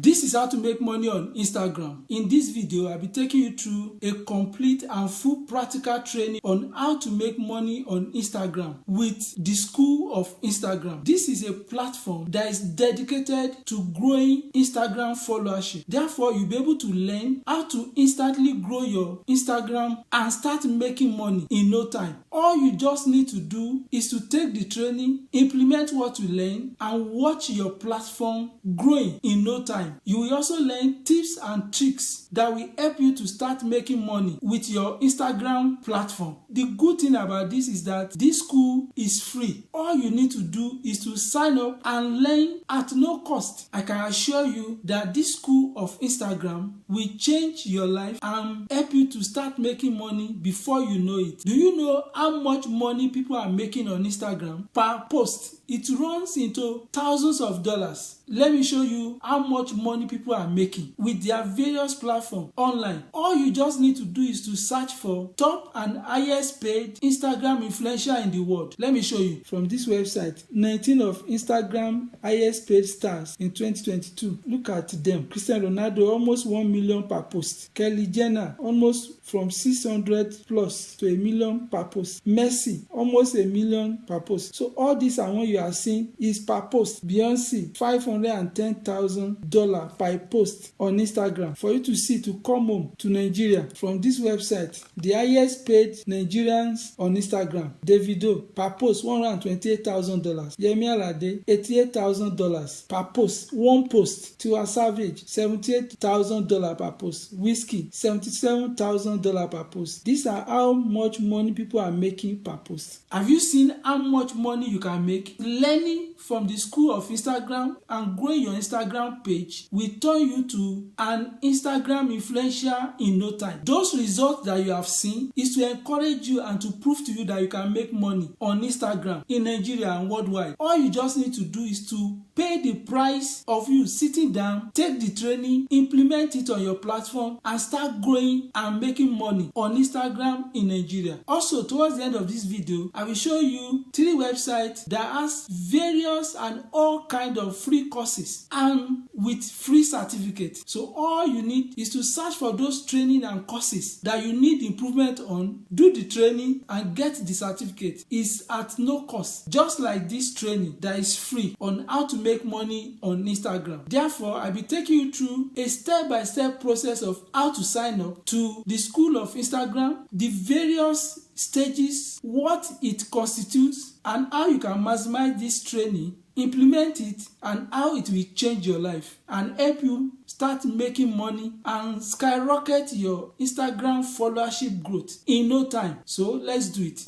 This is how to make money on Instagram. In this video, I'll be taking you through a complete and full practical training on how to make money on Instagram with the School of Instagram. This is a platform that is dedicated to growing Instagram followership. Therefore, you'll be able to learn how to instantly grow your Instagram and start making money in no time. All you just need to do is to take the training, implement what you learn, and watch your platform growing in no time. You will also learn tips and tricks that will help you to start making money with your Instagram platform. The good thing about this is that this school is free. All you need to do is to sign up and learn at no cost. I can assure you that this School of Instagram will change your life and help you to start making money before you know it. Do you know how much money people are making on Instagram per post? It runs into thousands of dollars. Let me show you how much money people are making with their various platforms online. All you just need to do is to search for top and highest paid Instagram influencer in the world. Let me show you from this website. 19 of Instagram highest paid stars in 2022. Look at them. Cristiano Ronaldo, almost 1 million per post. Kylie Jenner, almost from 600 plus to 1 million per post. Messi, almost 1 million per post. So all these are what you are seeing is per post. Beyonce, $510,000 per post on Instagram. For you to see, to come home to Nigeria from this website, the highest paid Nigerians on Instagram. Davido, per post $128,000. Yemi Alade, $88,000 per post. One post. Tiwa Savage, $78,000 per post. Whiskey, $77,000 per post. These are how much money people are making per post. Have you seen how much money you can make? Learning from the School of Instagram and growing your Instagram page will turn you to an Instagram influencer in no time. Those results that you have seen is to encourage you and to prove to you that you can make money on Instagram in Nigeria and worldwide. All you just need to do is to pay the price of you sitting down, take the training, implement it on your platform, and start growing and making money on Instagram in Nigeria. Also, towards the end of this video, I will show you 3 websites that has various and all kind of free courses and with free certificates. So all you need is to search for those training and courses that you need improvement on, do the training and get the certificate. It's at no cost, just like this training that is free on how to make money on Instagram. Therefore, I'll be taking you through a step-by-step process of how to sign up to the School of Instagram, the various stages, what it constitutes, and how you can maximize this training, implement it, and how it will change your life and help you start making money and skyrocket your Instagram followership growth in no time. So let's do it.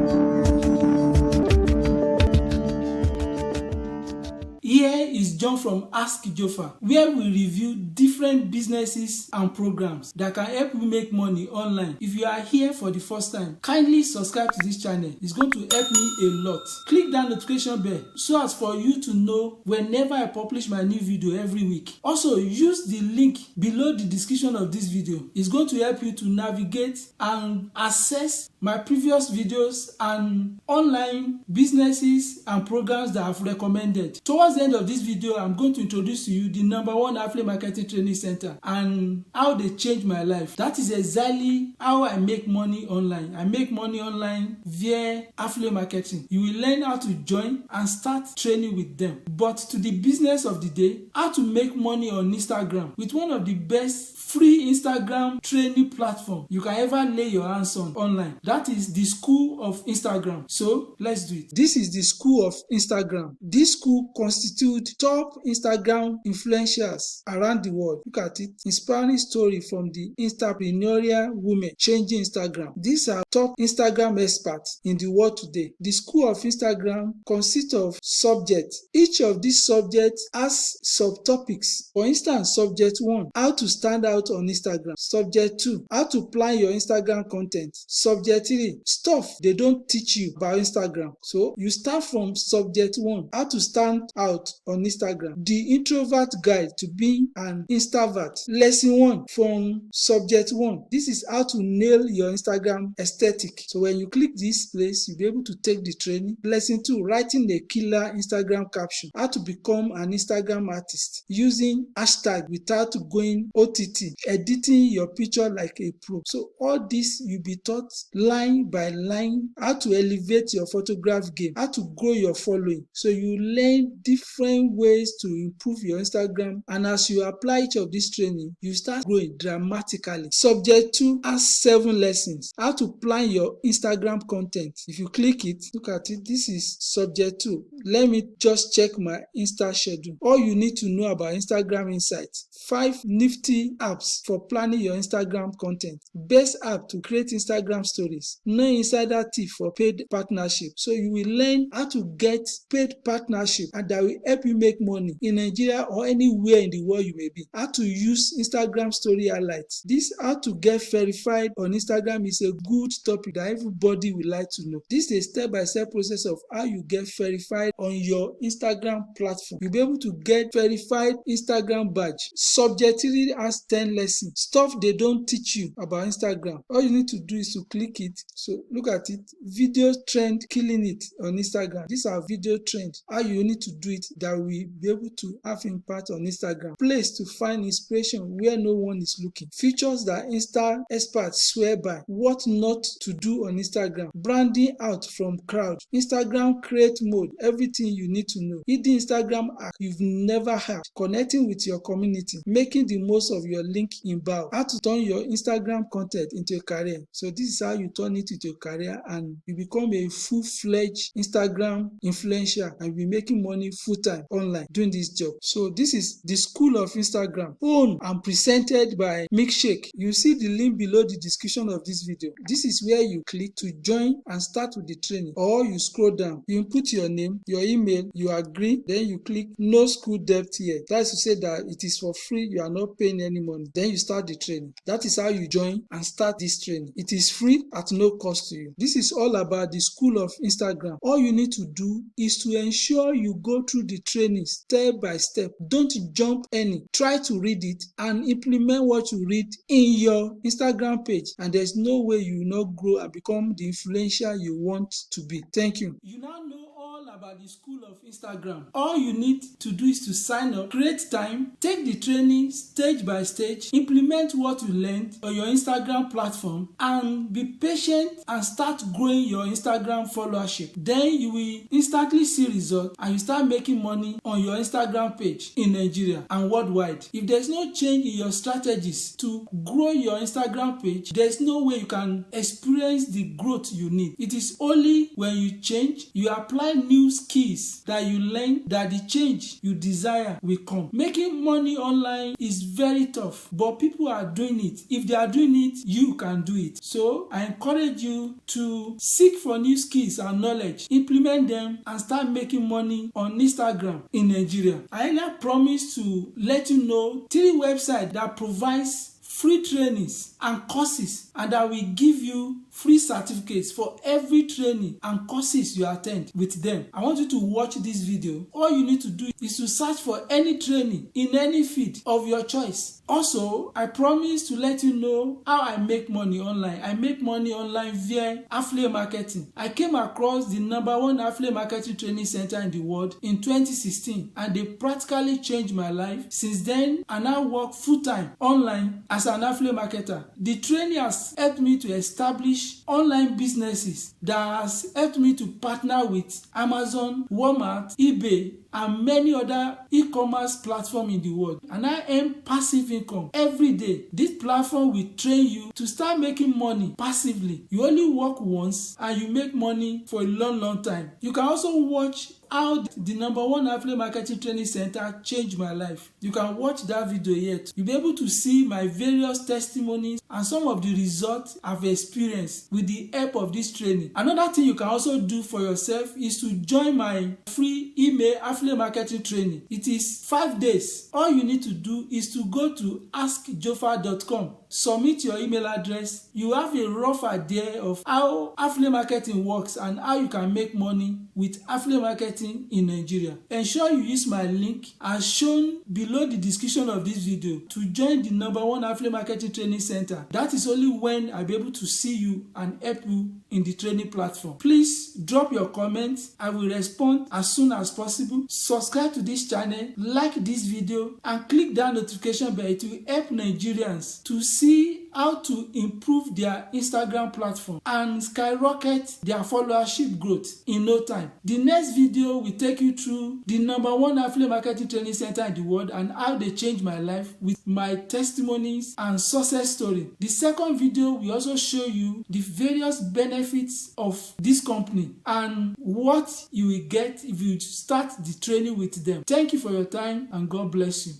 Here is John from Ask JOFA, where we review different businesses and programs that can help you make money online. If you are here for the first time, kindly subscribe to this channel. It's going to help me a lot. Click that notification bell so as for you to know whenever I publish my new video every week. Also, use the link below the description of this video. It's going to help you to navigate and access my previous videos and online businesses and programs that I've recommended. Towards the end of this video, I'm going to introduce to you the #1 affiliate marketing training center and how they changed my life. That is exactly how I make money online. I make money online via affiliate marketing. You will learn how to join and start training with them. But to the business of the day, how to make money on Instagram with one of the best free Instagram training platform you can ever lay your hands on online. That is the School of Instagram. So let's do it. This is the School of Instagram. This school constitutes top Instagram influencers around the world. Look at it. Inspiring story from the entrepreneurial women changing Instagram. These are top Instagram experts in the world today. The School of Instagram consists of subjects. Each of these subjects has subtopics. For instance, subject 1, how to stand out on Instagram. Subject 2, how to plan your Instagram content. Subject 3, stuff they don't teach you about Instagram. So you start from subject 1, how to stand out out on Instagram. The Introvert Guide to Being an Extrovert. Lesson 1 from Subject 1. This is how to nail your Instagram aesthetic. So when you click this place, you'll be able to take the training. Lesson 2, writing a killer Instagram caption. How to become an Instagram artist using hashtag without going OTT. Editing your picture like a pro. So all this you'll be taught line by line. How to elevate your photograph game. How to grow your following. So you learn different ways to improve your Instagram, and as you apply each of this training, you start growing dramatically. Subject 2 has 7 lessons. How to plan your Instagram content. If you click it, look at it, this is subject 2. Let me just check my Insta schedule. All you need to know about Instagram Insights. 5 nifty apps for planning your Instagram content. Best app to create Instagram stories. No insider tip for paid partnership. So you will learn how to get paid partnership, and that will help you make money in Nigeria or anywhere in the world you may be. How to use Instagram story highlights. This how to get verified on Instagram is a good topic that everybody will like to know. This is a step-by-step process of how you get verified on your Instagram platform. You'll be able to get verified Instagram badge. Subject 3 has 10 lessons. Stuff they don't teach you about Instagram. All you need to do is to click it. So look at it. Video trend killing it on Instagram. These are video trends. How you need to do it that will be able to have impact on Instagram. Place to find inspiration where no one is looking. Features that Insta experts swear by. What not to do on Instagram. Branding out from crowd. Instagram create mode. Everything you need to know. Hidden Instagram hack you've never had. Connecting with your community. Making the most of your link in bio. How to turn your Instagram content into a career. So this is how you turn it into a career, and you become a full-fledged Instagram influencer and be making money full-time online doing this job. So this is the School of Instagram, owned and presented by Milkshake. You see the link below the description of this video. This is where you click to join and start with the training, or you scroll down, you input your name, your email, you agree, then you click no school debt here. That's to say that it is for free, you are not paying any money. Then you start the training. That is how you join and start this training. It is free at no cost to you. This is all about the School of Instagram. All you need to do is to ensure you go through the training step by step. Don't jump any. Try to read it and implement what you read in your Instagram page, and there's no way you will not grow and become the influencer you want to be. Thank you. You now know all about the School of Instagram. All you need to do is to sign up, create time, take the training stage by stage, implement what you learned on your Instagram platform, and be patient and start growing your Instagram followership. Then you will instantly see results and you start making money on your Instagram page in Nigeria and worldwide. If there's no change in your strategies to grow your Instagram page, there's no way you can experience the growth you need. It is only when you change, you apply new skills that you learn, that the change you desire will come. Making money online is very tough, but people are doing it. If they are doing it, you can do it. So I encourage you to seek for new skills and knowledge, implement them, and start making money on Instagram in Nigeria. I now promise to let you know 3 websites that provides free trainings and courses, and that will give you free certificates for every training and courses you attend with them. I want you to watch this video. All you need to do is to search for any training in any field of your choice. Also, I promise to let you know how I make money online. I make money online via affiliate marketing. I came across the #1 affiliate marketing training center in the world in 2016, and they practically changed my life. Since then, I now work full-time online as an affiliate marketer. The training has helped me to establish online businesses that has helped me to partner with Amazon, Walmart, eBay, and many other e-commerce platforms in the world, and I earn passive income every day. This platform will train you to start making money passively. You only work once and you make money for a long time. You can also watch how the #1 affiliate marketing training center changed my life. You can watch that video yet. You'll be able to see my various testimonies and some of the results I've experienced with the help of this training. Another thing you can also do for yourself is to join my free email affiliate affiliate marketing training. It is 5 days. All you need to do is to go to askjofa.com, submit your email address. You have a rough idea of how affiliate marketing works and how you can make money with affiliate marketing in Nigeria. Ensure you use my link as shown below the description of this video to join the #1 affiliate marketing training center. That is only when I'll be able to see you and help you in the training platform. Please drop your comments. I will respond as soon as possible. Subscribe to this channel, like this video, and click that notification bell to help Nigerians to see how to improve their Instagram platform and skyrocket their followership growth in no time. The next video will take you through the #1 affiliate marketing training center in the world and how they changed my life with my testimonies and success story. The second video will also show you the various benefits of this company and what you will get if you start the training with them. Thank you for your time and God bless you.